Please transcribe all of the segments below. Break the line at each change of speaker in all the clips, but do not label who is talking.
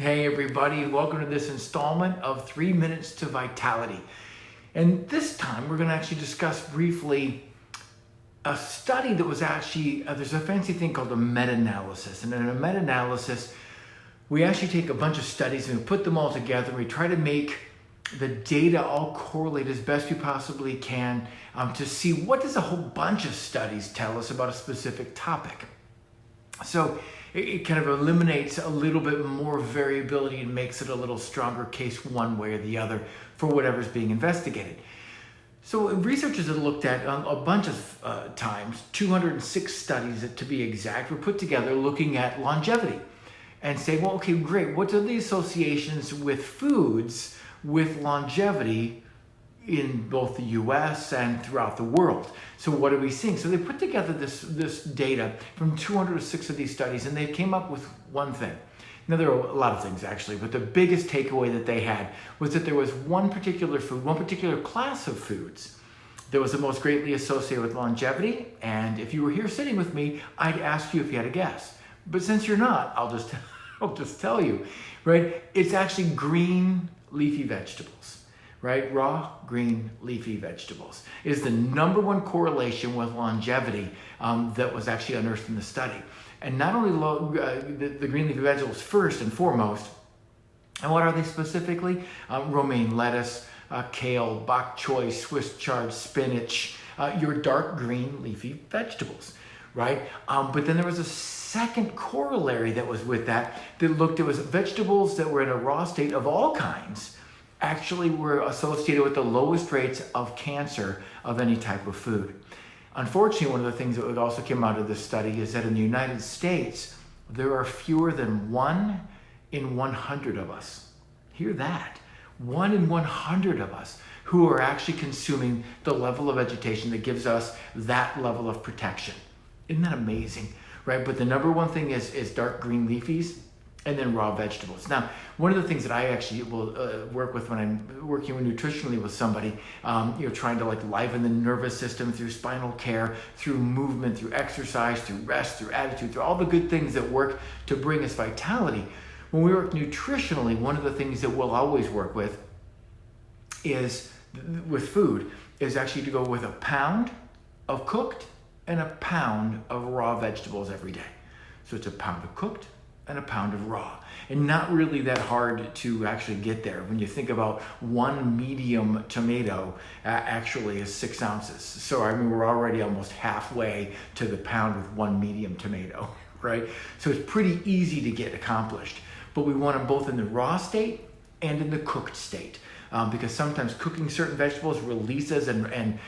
Hey everybody, welcome to this installment of 3 Minutes to Vitality. And this time we're going to actually discuss briefly a study that was actually, there's a fancy thing called a meta-analysis. And in a meta-analysis, we actually take a bunch of studies and we put them all together and we try to make the data all correlate as best we possibly can to see what does a whole bunch of studies tell us about a specific topic. So it kind of eliminates a little bit more variability and makes it a little stronger case one way or the other for whatever's being investigated. So researchers have looked at a bunch of times, 206 studies to be exact, were put together looking at longevity and say, well, okay, great. What are the associations with foods with longevity in both the US and throughout the world? So what are we seeing? So they put together this data from 206 of these studies, and they came up with one thing. Now, there are a lot of things actually, but the biggest takeaway that they had was that there was one particular food, one particular class of foods that was the most greatly associated with longevity. And if you were here sitting with me, I'd ask you if you had a guess. But since you're not, I'll just tell you, right? It's actually green leafy vegetables. Right? Raw, green, leafy vegetables is the number one correlation with longevity that was actually unearthed in the study. And not only the green leafy vegetables first and foremost, and what are they specifically? Romaine lettuce, kale, bok choy, Swiss chard, spinach, your dark green leafy vegetables, right? But then there was a second corollary that was with that looked at was vegetables that were in a raw state of all kinds actually were associated with the lowest rates of cancer of any type of food. Unfortunately, one of the things that also came out of this study is that in the United States, there are fewer than 1 in 100 of us. Hear that. 1 in 100 of us who are actually consuming the level of vegetation that gives us that level of protection. Isn't that amazing? Right? But the number one thing is dark green leafies, and then raw vegetables. Now, one of the things that I actually will work with when I'm working nutritionally with somebody, trying to liven the nervous system through spinal care, through movement, through exercise, through rest, through attitude, through all the good things that work to bring us vitality. When we work nutritionally, one of the things that we'll always work with food is actually to go with a pound of cooked and a pound of raw vegetables every day. So it's a pound of cooked and a pound of raw, and not really that hard to actually get there. When you think about one medium tomato actually is 6 ounces. So I mean, we're already almost halfway to the pound with one medium tomato, right? So it's pretty easy to get accomplished, but we want them both in the raw state and in the cooked state, because sometimes cooking certain vegetables releases and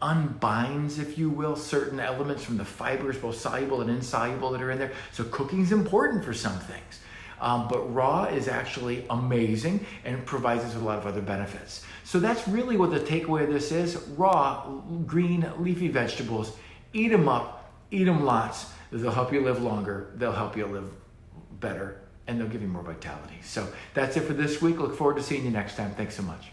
unbinds, if you will, certain elements from the fibers, both soluble and insoluble, that are in there. So cooking is important for some things, but raw is actually amazing and provides us with a lot of other benefits. So that's really what the takeaway of this is. Raw, green, leafy vegetables, eat them up, eat them lots. They'll help you live longer. They'll help you live better, and they'll give you more vitality. So that's it for this week. Look forward to seeing you next time. Thanks so much.